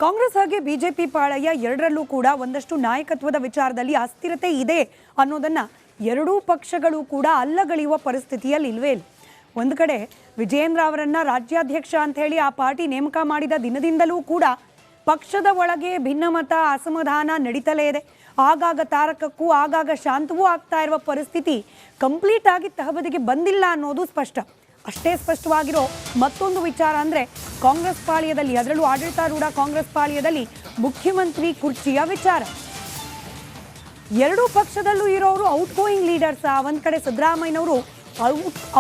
ಕಾಂಗ್ರೆಸ್ ಹಾಗೆ ಬಿಜೆಪಿ ಪಾಳಯ ಎರಡರಲ್ಲೂ ಕೂಡ ಒಂದಷ್ಟು ನಾಯಕತ್ವದ ವಿಚಾರದಲ್ಲಿ ಅಸ್ಥಿರತೆ ಇದೆ ಅನ್ನೋದನ್ನ ಎರಡೂ ಪಕ್ಷಗಳು ಕೂಡ ಅಲ್ಲಗಳೆಯುವ ಪರಿಸ್ಥಿತಿಯಲ್ಲಿ ಇಲ್ವೇ ಇಲ್ಲ. ಒಂದು ಕಡೆ ವಿಜಯೇಂದ್ರ ಅವರನ್ನ ರಾಜ್ಯಾಧ್ಯಕ್ಷ ಅಂತ ಹೇಳಿ ಆ ಪಾರ್ಟಿ ನೇಮಕ ಮಾಡಿದ ದಿನದಿಂದಲೂ ಕೂಡ ಪಕ್ಷದ ಒಳಗೆ ಭಿನ್ನಮತ ಅಸಮಾಧಾನ ನಡೀತಲೇ ಇದೆ. ಆಗಾಗ ತಾರಕಕ್ಕೂ ಆಗಾಗ ಶಾಂತವೂ ಆಗ್ತಾ ಇರುವ ಪರಿಸ್ಥಿತಿ ಕಂಪ್ಲೀಟ್ ಆಗಿ ತಹಬದಿಗೆ ಬಂದಿಲ್ಲ ಅನ್ನೋದು ಸ್ಪಷ್ಟ. ಅಷ್ಟೇ ಸ್ಪಷ್ಟವಾಗಿರೋ ಮತ್ತೊಂದು ವಿಚಾರ ಅಂದರೆ ಕಾಂಗ್ರೆಸ್ ಪಾಳ್ಯದಲ್ಲಿ, ಅದರಲ್ಲೂ ಆಡಳಿತಾರೂಢ ಕಾಂಗ್ರೆಸ್ ಪಾಳ್ಯದಲ್ಲಿ ಮುಖ್ಯಮಂತ್ರಿ ಕುರ್ಚಿಯ ವಿಚಾರ. ಎರಡೂ ಪಕ್ಷದಲ್ಲೂ ಇರೋರು ಔಟ್ ಗೋಯಿಂಗ್ ಲೀಡರ್ಸ್. ಒಂದು ಕಡೆ ಸಿದ್ದರಾಮಯ್ಯನವರು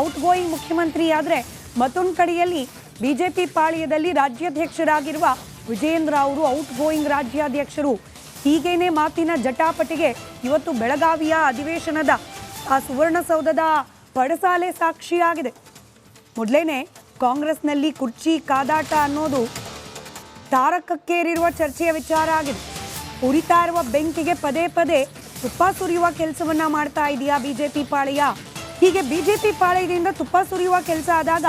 ಔಟ್ ಗೋಯಿಂಗ್ ಮುಖ್ಯಮಂತ್ರಿ ಆದರೆ ಮತ್ತೊಂದು ಕಡೆಯಲ್ಲಿ ಬಿಜೆಪಿ ಪಾಳ್ಯದಲ್ಲಿ ರಾಜ್ಯಾಧ್ಯಕ್ಷರಾಗಿರುವ ವಿಜಯೇಂದ್ರ ಅವರು ಔಟ್ ಗೋಯಿಂಗ್ ರಾಜ್ಯಾಧ್ಯಕ್ಷರು. ಹೀಗೇನೆ ಮಾತಿನ ಜಟಾಪಟಿಗೆ ಇವತ್ತು ಬೆಳಗಾವಿಯ ಅಧಿವೇಶನದ ಆ ಸುವರ್ಣಸೌಧದ ಪಡಸಾಲೆ ಸಾಕ್ಷಿಯಾಗಿದೆ. ಮೊದಲೇನೆ ಕಾಂಗ್ರೆಸ್ನಲ್ಲಿ ಕುರ್ಚಿ ಕಾದಾಟ ಅನ್ನೋದು ತಾರಕಕ್ಕೇರಿರುವ ಚರ್ಚೆಯ ವಿಚಾರ ಆಗಿದೆ. ಉರಿತಾ ಇರುವ ಬೆಂಕಿಗೆ ಪದೇ ಪದೇ ತುಪ್ಪ ಸುರಿಯುವ ಕೆಲಸವನ್ನ ಮಾಡ್ತಾ ಇದೆಯಾ ಬಿಜೆಪಿ ಪಾಳೆಯ? ಹೀಗೆ ಬಿಜೆಪಿ ಪಾಳೆಯದಿಂದ ತುಪ್ಪ ಸುರಿಯುವ ಕೆಲಸ ಆದಾಗ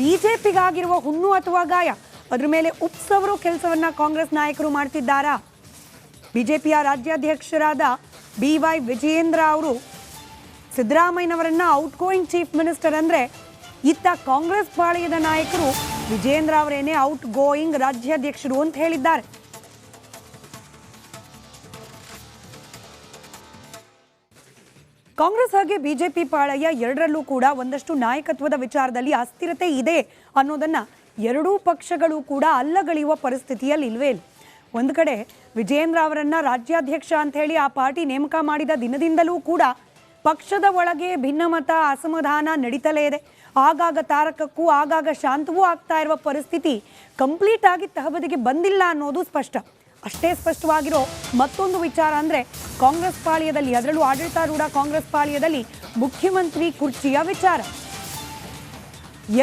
ಬಿಜೆಪಿಗಾಗಿರುವ ಹುಣ್ಣು ಅಥವಾ ಗಾಯ, ಅದ್ರ ಮೇಲೆ ಉಪ್ಸವರು ಕೆಲಸವನ್ನ ಕಾಂಗ್ರೆಸ್ ನಾಯಕರು ಮಾಡ್ತಿದ್ದಾರಾ? ಬಿಜೆಪಿಯ ರಾಜ್ಯಾಧ್ಯಕ್ಷರಾದ BY ವಿಜಯೇಂದ್ರ ಅವರು ಸಿದ್ದರಾಮಯ್ಯನವರನ್ನ ಔಟ್ ಗೋಯಿಂಗ್ ಚೀಫ್ ಮಿನಿಸ್ಟರ್ ಅಂದ್ರೆ, ಇತ್ತ ಕಾಂಗ್ರೆಸ್ ಪಾಳೆಯದ ನಾಯಕರು ವಿಜಯೇಂದ್ರ ಅವರೇನೆ ಔಟ್ ಗೋಯಿಂಗ್ ರಾಜ್ಯಾಧ್ಯಕ್ಷರು ಅಂತ ಹೇಳಿದ್ದಾರೆ. ಕಾಂಗ್ರೆಸ್ ಹಾಗೆ ಬಿಜೆಪಿ ಪಾಳೆಯ ಎರಡರಲ್ಲೂ ಕೂಡ ಒಂದಷ್ಟು ನಾಯಕತ್ವದ ವಿಚಾರದಲ್ಲಿ ಅಸ್ಥಿರತೆ ಇದೆ ಅನ್ನೋದನ್ನ ಎರಡೂ ಪಕ್ಷಗಳು ಕೂಡ ಅಲ್ಲಗಳೆಯುವ ಪರಿಸ್ಥಿತಿಯಲ್ಲಿ ಇಲ್ವೇ ಇಲ್ಲ. ಒಂದು ಕಡೆ ವಿಜಯೇಂದ್ರ ಅವರನ್ನ ರಾಜ್ಯಾಧ್ಯಕ್ಷ ಅಂತ ಹೇಳಿ ಆ ಪಾರ್ಟಿ ನೇಮಕ ಮಾಡಿದ ದಿನದಿಂದಲೂ ಕೂಡ ಪಕ್ಷದ ಒಳಗೆ ಭಿನ್ನಮತ ಅಸಮಾಧಾನ ನಡೀತಲೇ ಇದೆ. ಆಗಾಗ ತಾರಕಕ್ಕೂ ಆಗಾಗ ಶಾಂತವೂ ಆಗ್ತಾ ಇರುವ ಪರಿಸ್ಥಿತಿ ಕಂಪ್ಲೀಟ್ ಆಗಿ ತಹಬದಿಗೆ ಬಂದಿಲ್ಲ ಅನ್ನೋದು ಸ್ಪಷ್ಟ. ಅಷ್ಟೇ ಸ್ಪಷ್ಟವಾಗಿರೋ ಮತ್ತೊಂದು ವಿಚಾರ ಅಂದರೆ ಕಾಂಗ್ರೆಸ್ ಪಾಳ್ಯದಲ್ಲಿ, ಅದರಲ್ಲೂ ಆಡಳಿತಾರೂಢ ಕಾಂಗ್ರೆಸ್ ಪಾಳ್ಯದಲ್ಲಿ ಮುಖ್ಯಮಂತ್ರಿ ಕುರ್ಚಿಯ ವಿಚಾರ.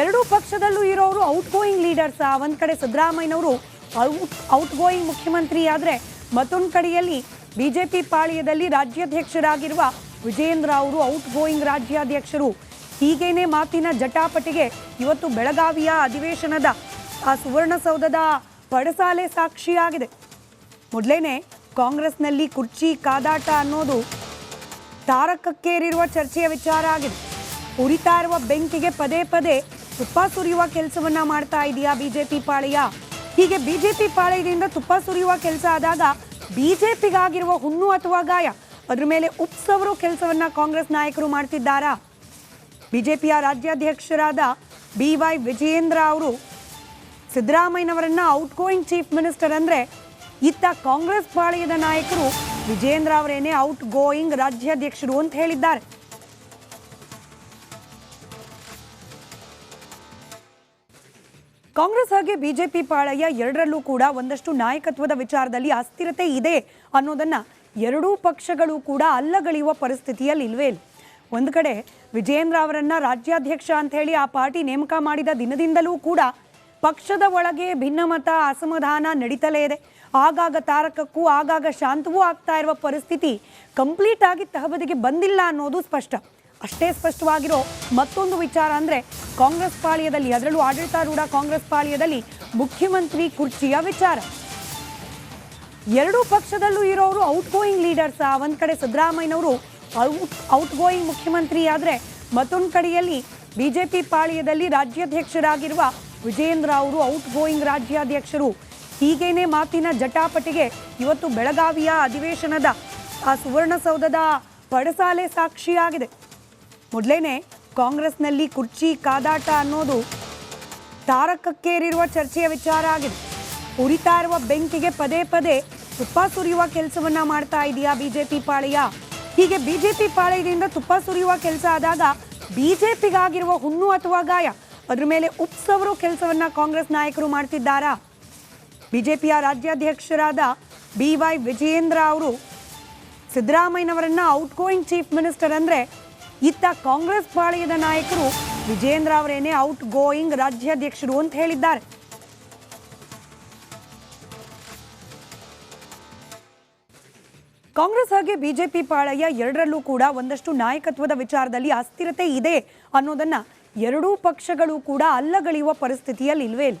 ಎರಡೂ ಪಕ್ಷದಲ್ಲೂ ಇರೋರು ಔಟ್ ಗೋಯಿಂಗ್ ಲೀಡರ್ಸ್. ಒಂದು ಕಡೆ ಸಿದ್ದರಾಮಯ್ಯನವರು ಔಟ್ ಗೋಯಿಂಗ್ ಮುಖ್ಯಮಂತ್ರಿ ಆದರೆ ಮತ್ತೊಂದು ಕಡೆಯಲ್ಲಿ ಬಿಜೆಪಿ ಪಾಳ್ಯದಲ್ಲಿ ರಾಜ್ಯಾಧ್ಯಕ್ಷರಾಗಿರುವ ವಿಜಯೇಂದ್ರ ಅವರು ಔಟ್ ಗೋಯಿಂಗ್ ರಾಜ್ಯಾಧ್ಯಕ್ಷರು. ಹೀಗೇನೆ ಮಾತಿನ ಜಟಾಪಟಿಗೆ ಇವತ್ತು ಬೆಳಗಾವಿಯ ಅಧಿವೇಶನದ ಆ ಸುವರ್ಣಸೌಧದ ಪಡಸಾಲೆ ಸಾಕ್ಷಿಯಾಗಿದೆ. ಮೊದಲೇನೆ ಕಾಂಗ್ರೆಸ್ನಲ್ಲಿ ಕುರ್ಚಿ ಕಾದಾಟ ಅನ್ನೋದು ತಾರಕಕ್ಕೇರಿರುವ ಚರ್ಚೆಯ ವಿಚಾರ ಆಗಿದೆ. ಉರಿತಾ ಇರುವ ಬೆಂಕಿಗೆ ಪದೇ ಪದೇ ತುಪ್ಪ ಸುರಿಯುವ ಕೆಲಸವನ್ನ ಮಾಡ್ತಾ ಇದೆಯಾ ಬಿಜೆಪಿ ಪಾಳೆಯ? ಹೀಗೆ ಬಿಜೆಪಿ ಪಾಳೆಯದಿಂದ ತುಪ್ಪ ಸುರಿಯುವ ಕೆಲಸ ಆದಾಗ ಬಿಜೆಪಿಗಾಗಿರುವ ಹುಣ್ಣು ಅಥವಾ ಗಾಯ, ಅದ್ರ ಮೇಲೆ ಉಪ್ಸವರು ಕೆಲಸವನ್ನ ಕಾಂಗ್ರೆಸ್ ನಾಯಕರು ಮಾಡ್ತಿದ್ದಾರಾ? ಬಿಜೆಪಿಯ ರಾಜ್ಯಾಧ್ಯಕ್ಷರಾದ BY ವಿಜಯೇಂದ್ರ ಅವರು ಸಿದ್ದರಾಮಯ್ಯನವರನ್ನ ಔಟ್ ಗೋಯಿಂಗ್ ಚೀಫ್ ಮಿನಿಸ್ಟರ್ ಅಂದ್ರೆ, ಇತ್ತ ಕಾಂಗ್ರೆಸ್ ಪಾಳೆಯದ ನಾಯಕರು ವಿಜಯೇಂದ್ರ ಅವರೇನೆ ಔಟ್ ಗೋಯಿಂಗ್ ರಾಜ್ಯಾಧ್ಯಕ್ಷರು ಅಂತ ಹೇಳಿದ್ದಾರೆ. ಕಾಂಗ್ರೆಸ್ ಹಾಗೆ ಬಿಜೆಪಿ ಪಾಳೆಯ ಎರಡರಲ್ಲೂ ಕೂಡ ಒಂದಷ್ಟು ನಾಯಕತ್ವದ ವಿಚಾರದಲ್ಲಿ ಅಸ್ಥಿರತೆ ಇದೆ ಅನ್ನೋದನ್ನ ಎರಡೂ ಪಕ್ಷಗಳು ಕೂಡ ಅಲ್ಲಗಳೆಯುವ ಪರಿಸ್ಥಿತಿಯಲ್ಲಿ ಇಲ್ವೇ ಇಲ್ಲ. ಒಂದು ಕಡೆ ವಿಜಯೇಂದ್ರ ಅವರನ್ನ ರಾಜ್ಯಾಧ್ಯಕ್ಷ ಅಂತ ಹೇಳಿ ಆ ಪಾರ್ಟಿ ನೇಮಕ ಮಾಡಿದ ದಿನದಿಂದಲೂ ಕೂಡ ಪಕ್ಷದ ಒಳಗೆ ಭಿನ್ನಮತ ಅಸಮಾಧಾನ ನಡೀತಲೇ ಇದೆ. ಆಗಾಗ ತಾರಕಕ್ಕೂ ಆಗಾಗ ಶಾಂತವೂ ಆಗ್ತಾ ಇರುವ ಪರಿಸ್ಥಿತಿ ಕಂಪ್ಲೀಟ್ ಆಗಿ ತಹಬದಿಗೆ ಬಂದಿಲ್ಲ ಅನ್ನೋದು ಸ್ಪಷ್ಟ. ಅಷ್ಟೇ ಸ್ಪಷ್ಟವಾಗಿರೋ ಮತ್ತೊಂದು ವಿಚಾರ ಅಂದರೆ ಕಾಂಗ್ರೆಸ್ ಪಾಳ್ಯದಲ್ಲಿ, ಅದರಲ್ಲೂ ಆಡಳಿತಾರೂಢ ಕಾಂಗ್ರೆಸ್ ಪಾಳ್ಯದಲ್ಲಿ ಮುಖ್ಯಮಂತ್ರಿ ಕುರ್ಚಿಯ ವಿಚಾರ. ಎರಡೂ ಪಕ್ಷದಲ್ಲೂ ಇರೋರು ಔಟ್ ಗೋಯಿಂಗ್ ಲೀಡರ್ಸ್. ಒಂದು ಕಡೆ ಸಿದ್ದರಾಮಯ್ಯನವರು ಔಟ್ ಗೋಯಿಂಗ್ ಮುಖ್ಯಮಂತ್ರಿ ಆದರೆ ಮತ್ತೊಂದು ಕಡೆಯಲ್ಲಿ ಬಿಜೆಪಿ ಪಾಳ್ಯದಲ್ಲಿ ರಾಜ್ಯಾಧ್ಯಕ್ಷರಾಗಿರುವ ವಿಜಯೇಂದ್ರ ಅವರು ಔಟ್ ಗೋಯಿಂಗ್ ರಾಜ್ಯಾಧ್ಯಕ್ಷರು. ಹೀಗೇನೆ ಮಾತಿನ ಜಟಾಪಟಿಗೆ ಇವತ್ತು ಬೆಳಗಾವಿಯ ಅಧಿವೇಶನದ ಆ ಸುವರ್ಣಸೌಧದ ಪಡಸಾಲೆ ಸಾಕ್ಷಿಯಾಗಿದೆ. ಮೊದಲೇನೆ ಕಾಂಗ್ರೆಸ್ನಲ್ಲಿ ಕುರ್ಚಿ ಕಾದಾಟ ಅನ್ನೋದು ತಾರಕಕ್ಕೇರಿರುವ ಚರ್ಚೆಯ ವಿಚಾರ ಆಗಿದೆ. ಉರಿತಾ ಇರುವ ಬೆಂಕಿಗೆ ಪದೇ ಪದೇ ತುಪ್ಪ ಸುರಿಯುವ ಕೆಲಸವನ್ನ ಮಾಡ್ತಾ ಇದೆಯಾ ಬಿಜೆಪಿ ಪಾಳೆಯ? ಹೀಗೆ ಬಿಜೆಪಿ ಪಾಳೆಯದಿಂದ ತುಪ್ಪ ಸುರಿಯುವ ಕೆಲಸ ಆದಾಗ ಬಿಜೆಪಿಗಾಗಿರುವ ಹುಣ್ಣು ಅಥವಾ ಗಾಯ, ಅದ್ರ ಮೇಲೆ ಉಪ್ಸವರು ಕೆಲಸವನ್ನ ಕಾಂಗ್ರೆಸ್ ನಾಯಕರು ಮಾಡ್ತಿದ್ದಾರಾ? ಬಿಜೆಪಿಯ ರಾಜ್ಯಾಧ್ಯಕ್ಷರಾದ BY ವಿಜಯೇಂದ್ರ ಅವರು ಸಿದ್ದರಾಮಯ್ಯನವರನ್ನ ಔಟ್ ಗೋಯಿಂಗ್ ಚೀಫ್ ಮಿನಿಸ್ಟರ್ ಅಂದ್ರೆ, ಇತ್ತ ಕಾಂಗ್ರೆಸ್ ಪಾಳೆಯದ ನಾಯಕರು ವಿಜಯೇಂದ್ರ ಅವರೇನೆ ಔಟ್ ಗೋಯಿಂಗ್ ರಾಜ್ಯಾಧ್ಯಕ್ಷರು ಅಂತ ಹೇಳಿದ್ದಾರೆ. ಕಾಂಗ್ರೆಸ್ ಹಾಗೆ ಬಿಜೆಪಿ ಪಾಳೆಯ ಎರಡರಲ್ಲೂ ಕೂಡ ಒಂದಷ್ಟು ನಾಯಕತ್ವದ ವಿಚಾರದಲ್ಲಿ ಅಸ್ಥಿರತೆ ಇದೆ ಅನ್ನೋದನ್ನ ಎರಡೂ ಪಕ್ಷಗಳು ಕೂಡ ಅಲ್ಲಗಳೆಯುವ ಪರಿಸ್ಥಿತಿಯಲ್ಲಿ ಇಲ್ವೇ ಇಲ್ಲ.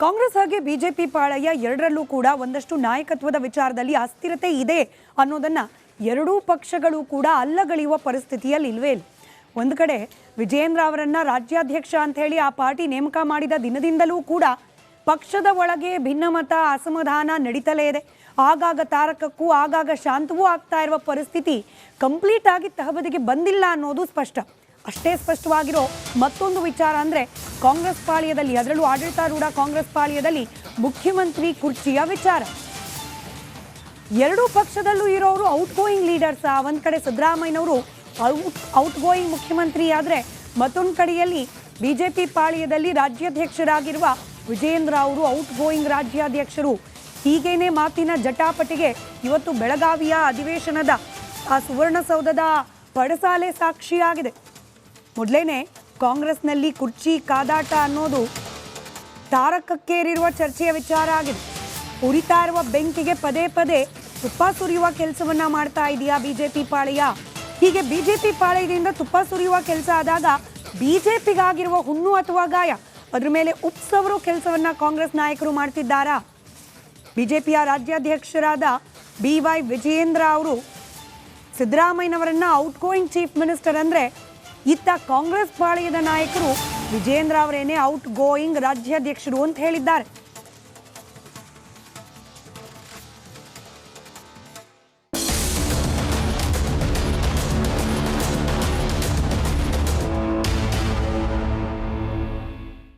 ಕಾಂಗ್ರೆಸ್ ಹಾಗೆ ಬಿಜೆಪಿ ಪಾಳಯ ಎರಡರಲ್ಲೂ ಕೂಡ ಒಂದಷ್ಟು ನಾಯಕತ್ವದ ವಿಚಾರದಲ್ಲಿ ಅಸ್ಥಿರತೆ ಇದೆ ಅನ್ನೋದನ್ನ ಎರಡೂ ಪಕ್ಷಗಳು ಕೂಡ ಅಲ್ಲಗಳೆಯುವ ಪರಿಸ್ಥಿತಿಯಲ್ಲಿ ಇಲ್ವೇ ಇಲ್ಲ. ಒಂದು ಕಡೆ ವಿಜಯೇಂದ್ರ ಅವರನ್ನ ರಾಜ್ಯಾಧ್ಯಕ್ಷ ಅಂತ ಹೇಳಿ ಆ ಪಾರ್ಟಿ ನೇಮಕ ಮಾಡಿದ ದಿನದಿಂದಲೂ ಕೂಡ ಪಕ್ಷದ ಒಳಗೆ ಭಿನ್ನಮತ ಅಸಮಾಧಾನ ನಡೀತಲೇ ಇದೆ. ಆಗಾಗ ತಾರಕಕ್ಕೂ ಆಗಾಗ ಶಾಂತವೂ ಆಗ್ತಾ ಇರುವ ಪರಿಸ್ಥಿತಿ ಕಂಪ್ಲೀಟ್ ಆಗಿ ತಹಬದಿಗೆ ಬಂದಿಲ್ಲ ಅನ್ನೋದು ಸ್ಪಷ್ಟ. ಅಷ್ಟೇ ಸ್ಪಷ್ಟವಾಗಿರೋ ಮತ್ತೊಂದು ವಿಚಾರ ಅಂದರೆ ಕಾಂಗ್ರೆಸ್ ಪಾಳ್ಯದಲ್ಲಿ, ಅದರಲ್ಲೂ ಆಡಳಿತಾರೂಢ ಕಾಂಗ್ರೆಸ್ ಪಾಳ್ಯದಲ್ಲಿ ಮುಖ್ಯಮಂತ್ರಿ ಕುರ್ಚಿಯ ವಿಚಾರ. ಎರಡೂ ಪಕ್ಷದಲ್ಲೂ ಇರೋರು ಔಟ್ ಗೋಯಿಂಗ್ ಲೀಡರ್ಸ್. ಒಂದು ಕಡೆ ಸಿದ್ದರಾಮಯ್ಯನವರು ಔಟ್ ಗೋಯಿಂಗ್ ಮುಖ್ಯಮಂತ್ರಿ ಆದರೆ ಮತ್ತೊಂದು ಕಡೆಯಲ್ಲಿ ಬಿಜೆಪಿ ಪಾಳ್ಯದಲ್ಲಿ ರಾಜ್ಯಾಧ್ಯಕ್ಷರಾಗಿರುವ ವಿಜಯೇಂದ್ರ ಅವರು ಔಟ್ ಗೋಯಿಂಗ್ ರಾಜ್ಯಾಧ್ಯಕ್ಷರು. ಹೀಗೇನೆ ಮಾತಿನ ಜಟಾಪಟಿಗೆ ಇವತ್ತು ಬೆಳಗಾವಿಯ ಅಧಿವೇಶನದ ಆ ಸುವರ್ಣಸೌಧದ ಪಡಸಾಲೆ ಸಾಕ್ಷಿಯಾಗಿದೆ. ಮೊದಲೇನೆ ಕಾಂಗ್ರೆಸ್ನಲ್ಲಿ ಕುರ್ಚಿ ಕಾದಾಟ ಅನ್ನೋದು ತಾರಕಕ್ಕೇರಿರುವ ಚರ್ಚೆಯ ವಿಚಾರ ಆಗಿದೆ. ಉರಿತಾ ಇರುವ ಬೆಂಕಿಗೆ ಪದೇ ಪದೇ ತುಪ್ಪ ಸುರಿಯುವ ಕೆಲಸವನ್ನ ಮಾಡ್ತಾ ಇದೆಯಾ ಬಿಜೆಪಿ ಪಾಳೆಯ? ಹೀಗೆ ಬಿಜೆಪಿ ಪಾಳೆಯದಿಂದ ತುಪ್ಪ ಸುರಿಯುವ ಕೆಲಸ ಆದಾಗ ಬಿಜೆಪಿಗಾಗಿರುವ ಹುಣ್ಣು ಅಥವಾ ಗಾಯ, ಅದ್ರ ಮೇಲೆ ಉಪ್ಸವರು ಕೆಲಸವನ್ನ ಕಾಂಗ್ರೆಸ್ ನಾಯಕರು ಮಾಡ್ತಿದ್ದಾರಾ? ಬಿಜೆಪಿಯ ರಾಜ್ಯಾಧ್ಯಕ್ಷರಾದ BY ವಿಜಯೇಂದ್ರ ಅವರು ಸಿದ್ದರಾಮಯ್ಯನವರನ್ನ ಔಟ್ ಗೋಯಿಂಗ್ ಚೀಫ್ ಮಿನಿಸ್ಟರ್ ಅಂದ್ರೆ, ಇತ್ತ ಕಾಂಗ್ರೆಸ್ ಪಾಳೆಯದ ನಾಯಕರು ವಿಜಯೇಂದ್ರ ಅವರೇನೆ ಔಟ್ ಗೋಯಿಂಗ್ ರಾಜ್ಯಾಧ್ಯಕ್ಷರು ಅಂತ ಹೇಳಿದ್ದಾರೆ.